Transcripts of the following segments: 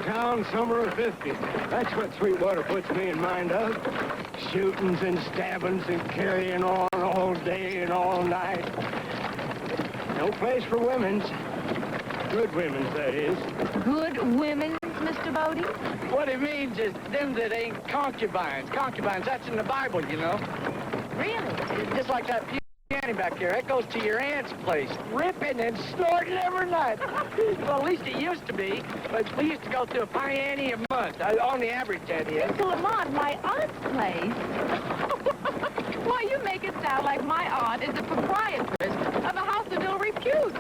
town summer of 50. That's what Sweetwater puts me in mind of. Shootings and stabbings and carrying on all day and all night. No place for women's. Good women's, that is. Good women, Mr. Bodie? What it means is them that ain't concubines. Concubines, that's in the Bible, you know. Really? Just like that Annie back there. That goes to your aunt's place, ripping and snorting every night. Well, at least it used to be. But we used to go to a pie Annie a month, on the average, that is. To Lamont, my aunt's place? Why, you make it sound like my aunt is the proprietress of a house of ill repute.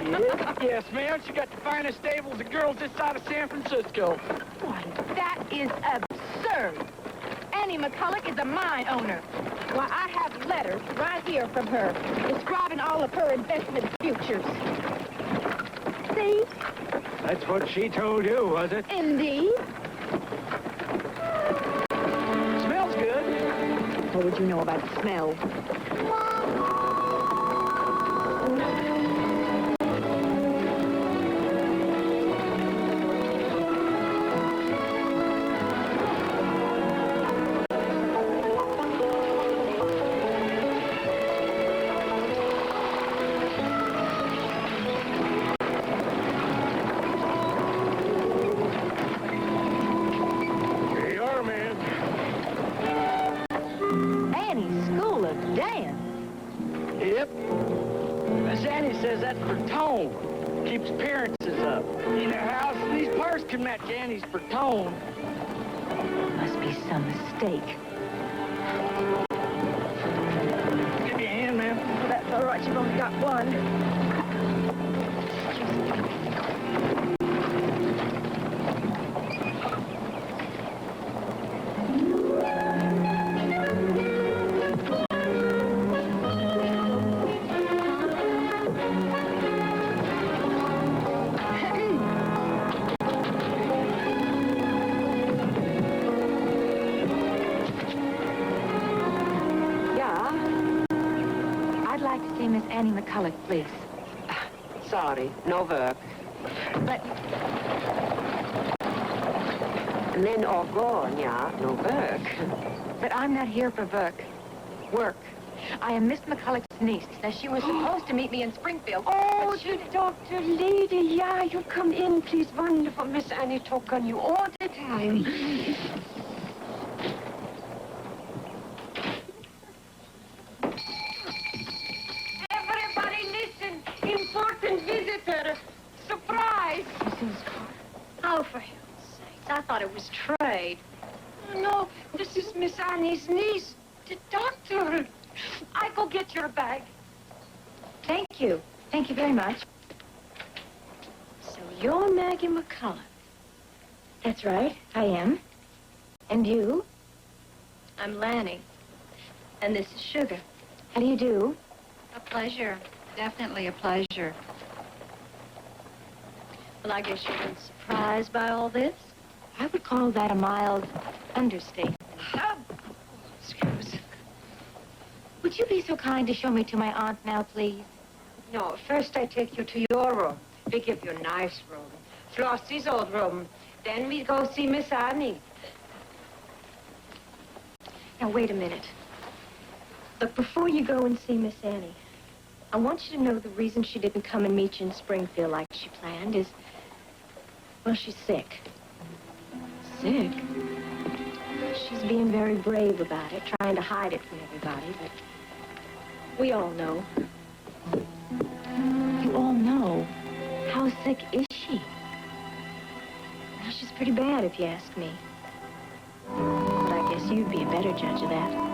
Yes, ma'am. She got the finest stables of girls this side of San Francisco. Why, that is absurd. Annie McCulloch is a mine owner. Why, I have letters right here from her describing all of her investment futures. See? That's what she told you, was it? Indeed. Smells good. What would you know about the smell? That's for tone. Keeps appearances up. In a house, these purrs can match Annie's for tone. Must be some mistake. Give me a hand, ma'am. That's all right. You've only got one. Miss Annie McCulloch, please. Sorry, no work. But... Men are gone, yeah, no work. But I'm not here for work. Work. I am Miss McCulloch's niece. Now, she was supposed to meet me in Springfield. Oh, the doctor lady, yeah, you come in, please. Wonderful. Miss Annie talk on you all the time. Important visitor. Surprise! Oh, for heaven's sakes, I thought it was trade. Oh, no, this is Miss Annie's niece, the doctor. I go get your bag. Thank you. Thank you very much. So you're Maggie McCulloch. That's right, I am. And you? I'm Lanny. And this is Sugar. How do you do? A pleasure. Definitely a pleasure. Well, I guess you've been surprised by all this? I would call that a mild understatement. Excuse. Would you be so kind to show me to my aunt now, please? No, first I take you to your room. We give you a nice room. Flossie's old room. Then we go see Miss Annie. Now, wait a minute. Look, before you go and see Miss Annie, I want you to know the reason she didn't come and meet you in Springfield like she planned is, well, she's sick. Sick? She's being very brave about it, trying to hide it from everybody, but we all know. You all know? How sick is she? Well, she's pretty bad, if you ask me. But I guess you'd be a better judge of that.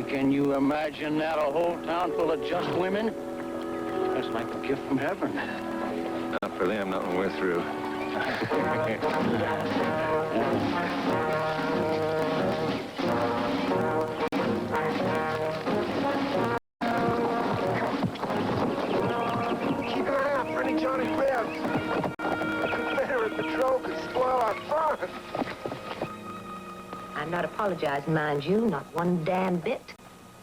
Can you imagine that? A whole town full of just women? That's like a gift from heaven. for them, not when we're through. Keep an eye out for any Johnny Rebs. Confederate patrol could spoil our fun. I'm not apologizing, mind you, not one damn bit.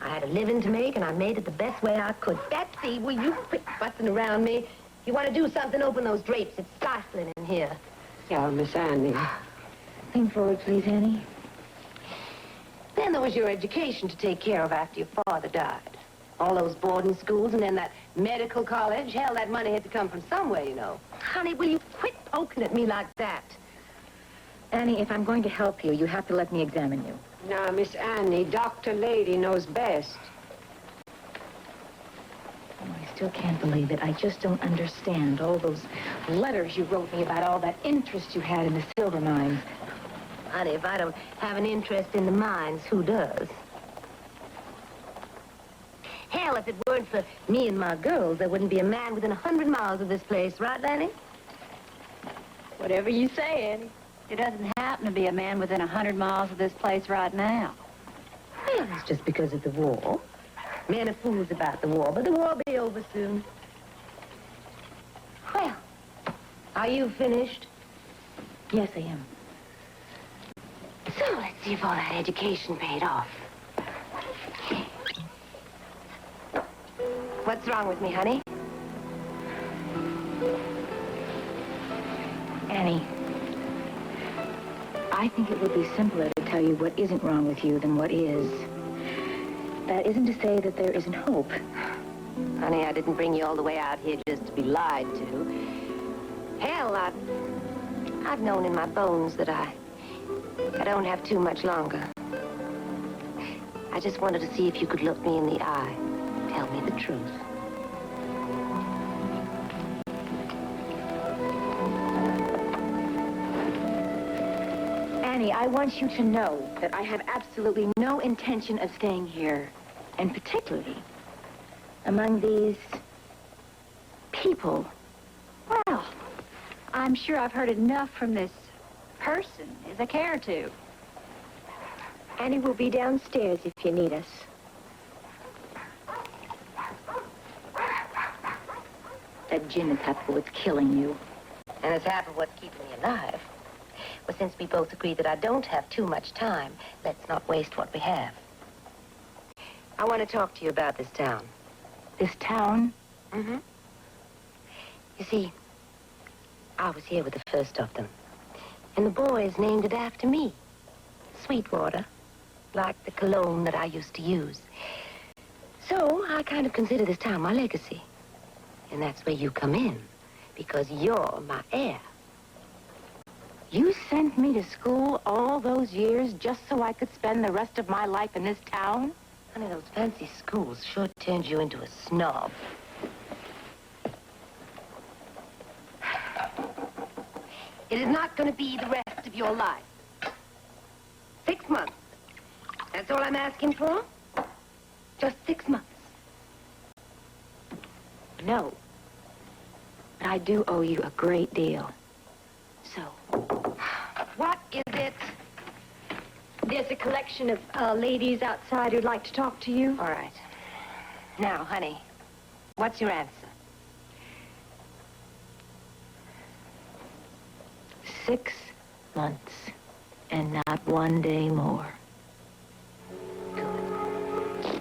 I had a living to make, and I made it the best way I could. Betsy, will you quit fussing around me? If you want to do something, open those drapes. It's stifling in here. Yeah, Miss Annie. Lean forward, please, Annie. Then there was your education to take care of after your father died. All those boarding schools and then that medical college. Hell, that money had to come from somewhere, you know. Honey, will you quit poking at me like that? Annie, if I'm going to help you, you have to let me examine you. Now, Miss Annie, Dr. Lady knows best. Oh, I still can't believe it. I just don't understand all those letters you wrote me about all that interest you had in the silver mines. Honey, if I don't have an interest in the mines, who does? Hell, if it weren't for me and my girls, there wouldn't be a man within 100 miles of this place, right, Lanny? Whatever you say, Annie. There doesn't happen to be a man within 100 miles of this place right now. Well, it's just because of the war. Men are fools about the war, but the war will be over soon. Well, are you finished? Yes, I am. So, let's see if all that education paid off. What's wrong with me, honey? Annie, I think it would be simpler to tell you what isn't wrong with you than what is. That isn't to say that there isn't hope. Honey, I didn't bring you all the way out here just to be lied to. Hell, I've known in my bones that I don't have too much longer. I just wanted to see if you could look me in the eye. Tell me the truth. Annie, I want you to know that I have absolutely no intention of staying here, and particularly among these people. Well, I'm sure I've heard enough from this person as I care to. Annie will be downstairs if you need us. That gin is half of what's killing you. And it's half of what's keeping me alive. Well, since we both agree that I don't have too much time, let's not waste what we have. I want to talk to you about this town. This town? Mm-hmm. You see, I was here with the first of them. And the boys named it after me. Sweetwater, like the cologne that I used to use. So I kind of consider this town my legacy. And that's where you come in, because you're my heir. You sent me to school all those years just so I could spend the rest of my life in this town? Honey, those fancy schools sure turned you into a snob. It is not going to be the rest of your life. 6 months. That's all I'm asking for? Just 6 months. No. But I do owe you a great deal. So, What is it? there's a collection of ladies outside who'd like to talk to you. All right. Now, honey, what's your answer? 6 months, and not one day more.